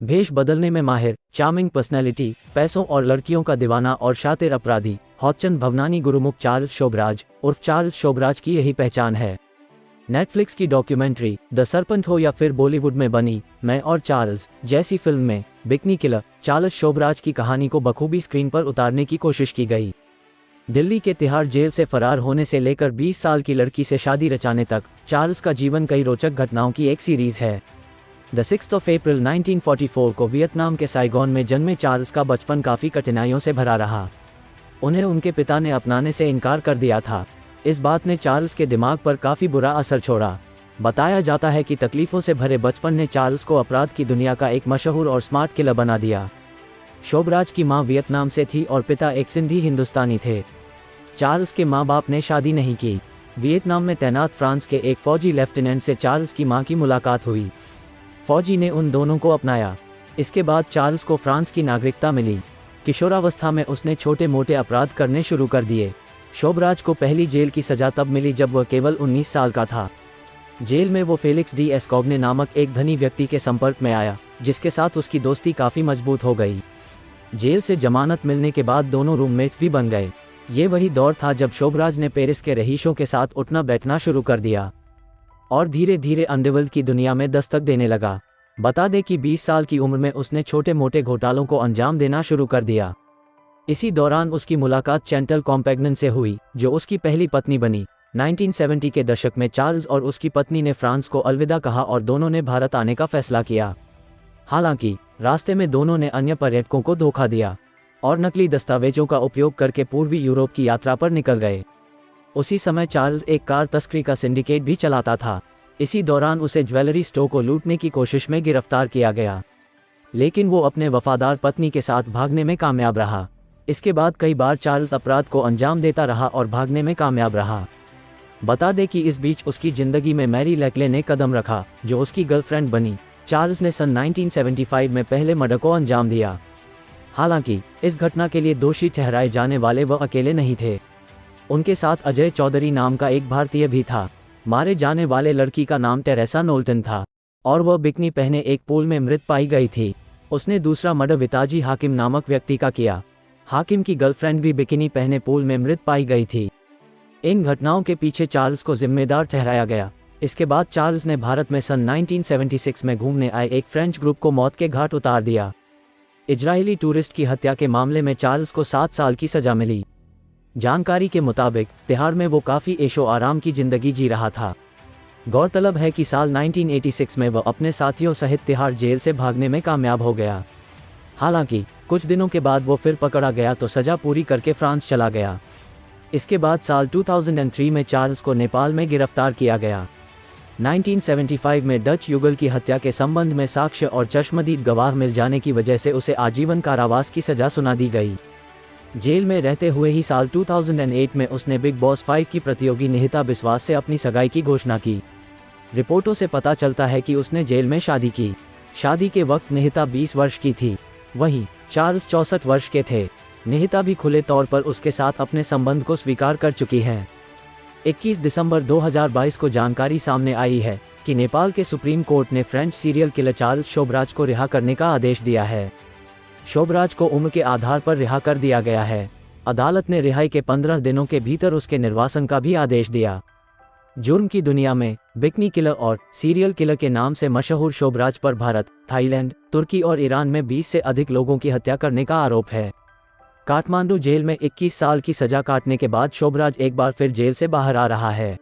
भेष बदलने में माहिर, चार्मिंग पर्सनैलिटी, पैसों और लड़कियों का दीवाना और शातिर अपराधी, हौतचंद भवनानी गुरुमुख चार्ल्स शोभराज उर्फ चार्ल्स शोभराज की यही पहचान है। नेटफ्लिक्स की डॉक्यूमेंट्री द सरपंट हो या फिर बॉलीवुड में बनी मैं और चार्ल्स जैसी फिल्म में बिकनी किलर चार्ल्स शोभराज की कहानी को बखूबी स्क्रीन पर उतारने की कोशिश की गई। दिल्ली के तिहाड़ जेल से फरार होने से लेकर 20 साल की लड़की से शादी रचाने तक चार्ल्स का जीवन कई रोचक घटनाओं की एक सीरीज है। द 6 अप्रैल 1944 को वियतनाम के साइगोन में जन्मे चार्ल्स का बचपन काफ़ी कठिनाइयों से भरा रहा। उन्हें उनके पिता ने अपनाने से इनकार कर दिया था। इस बात ने चार्ल्स के दिमाग पर काफ़ी बुरा असर छोड़ा। बताया जाता है कि तकलीफ़ों से भरे बचपन ने चार्ल्स को अपराध की दुनिया का एक मशहूर और स्मार्ट किलर बना दिया। शोभराज की मां वियतनाम से थी और पिता एक सिंधी हिंदुस्तानी थे। चार्ल्स के माँ बाप ने शादी नहीं की। वियतनाम में तैनात फ्रांस के एक फौजी लेफ्टिनेंट से चार्ल्स की मां की मुलाकात हुई। फौजी ने उन दोनों को अपनाया। इसके बाद चार्ल्स को फ्रांस की नागरिकता मिली। किशोरावस्था में उसने छोटे मोटे अपराध करने शुरू कर दिए। शोभराज को पहली जेल की सज़ा तब मिली जब वह केवल 19 साल का था। जेल में वो फेलिक्स डी एस्कॉग्ने नामक एक धनी व्यक्ति के संपर्क में आया, जिसके साथ उसकी दोस्ती काफ़ी मजबूत हो गई। जेल से जमानत मिलने के बाद दोनों रूममेट्स भी बन गए। ये वही दौर था जब शोभराज ने पेरिस के रहीशों के साथ उठना बैठना शुरू कर दिया और धीरे धीरे अंडरवर्ल्ड की दुनिया में दस्तक देने लगा। बता दें कि 20 साल की उम्र में उसने छोटे मोटे घोटालों को अंजाम देना शुरू कर दिया। इसी दौरान उसकी मुलाकात चैंटल कॉम्पेगनन से हुई, जो उसकी पहली पत्नी बनी। 1970 के दशक में चार्ल्स और उसकी पत्नी ने फ्रांस को अलविदा कहा और दोनों ने भारत आने का फैसला किया। हालांकि रास्ते में दोनों ने अन्य पर्यटकों को धोखा दिया और नकली दस्तावेजों का उपयोग करके पूर्वी यूरोप की यात्रा पर निकल गए। उसी समय चार्ल्स एक कार तस्करी का सिंडिकेट भी चलाता था। इसी दौरान उसे ज्वेलरी स्टोर को लूटने की कोशिश में गिरफ्तार किया गया, लेकिन वो अपने वफादार पत्नी के साथ भागने में कामयाब रहा। इसके बाद कई बार चार्ल्स अपराध को अंजाम देता रहा और भागने में कामयाब रहा। बता दें कि इस बीच उसकी ज़िंदगी में मैरी लेक्ले ने कदम रखा, जो उसकी गर्लफ्रेंड बनी। चार्ल्स ने सन 1975 में पहले मर्डर को अंजाम दिया। हालांकि इस घटना के लिए दोषी ठहराए जाने वाले वह अकेले नहीं थे। उनके साथ अजय चौधरी नाम का एक भारतीय भी था। मारे जाने वाले लड़की का नाम टेरेसा नोल्टन था और वह बिकनी पहने एक पूल में मृत पाई गई थी। उसने दूसरा मर्डर विताजी हाकिम नामक व्यक्ति का किया। हाकिम की गर्लफ्रेंड भी बिकिनी पहने पूल में मृत पाई गई थी। इन घटनाओं के पीछे चार्ल्स को जिम्मेदार ठहराया गया। इसके बाद चार्ल्स ने भारत में सन 1976 में घूमने आए एक फ्रेंच ग्रुप को मौत के घाट उतार दिया। इजरायली टूरिस्ट की हत्या के मामले में चार्ल्स को 7 साल की सजा मिली। जानकारी के मुताबिक तिहाड़ में वो काफ़ी ऐशो आराम की ज़िंदगी जी रहा था। गौरतलब है कि साल 1986 में वह अपने साथियों सहित तिहाड़ जेल से भागने में कामयाब हो गया। हालांकि कुछ दिनों के बाद वो फिर पकड़ा गया तो सज़ा पूरी करके फ्रांस चला गया। इसके बाद साल 2003 में चार्ल्स को नेपाल में गिरफ्तार किया गया। 1975 में डच युगल की हत्या के संबंध में साक्ष्य और चश्मदीद गवाह मिल जाने की वजह से उसे आजीवन कारावास की सज़ा सुना दी गई। जेल में रहते हुए ही साल 2008 में उसने बिग बॉस 5 की प्रतियोगी निहिता बिस्वास से अपनी सगाई की घोषणा की। रिपोर्टों से पता चलता है कि उसने जेल में शादी की। शादी के वक्त निहिता 20 वर्ष की थी, वहीं चार्ल्स 64 वर्ष के थे। निहिता भी खुले तौर पर उसके साथ अपने संबंध को स्वीकार कर चुकी हैं। 21 दिसंबर 2022 को जानकारी सामने आई है कि नेपाल के सुप्रीम कोर्ट ने French serial killer Charles Sobhraj को रिहा करने का आदेश दिया है। शोभराज को उम्र के आधार पर रिहा कर दिया गया है। अदालत ने रिहाई के 15 दिनों के भीतर उसके निर्वासन का भी आदेश दिया। जुर्म की दुनिया में बिकनी किलर और सीरियल किलर के नाम से मशहूर शोभराज पर भारत, थाईलैंड, तुर्की और ईरान में 20 से अधिक लोगों की हत्या करने का आरोप है। काठमांडू जेल में 21 साल की सजा काटने के बाद शोभराज एक बार फिर जेल से बाहर आ रहा है।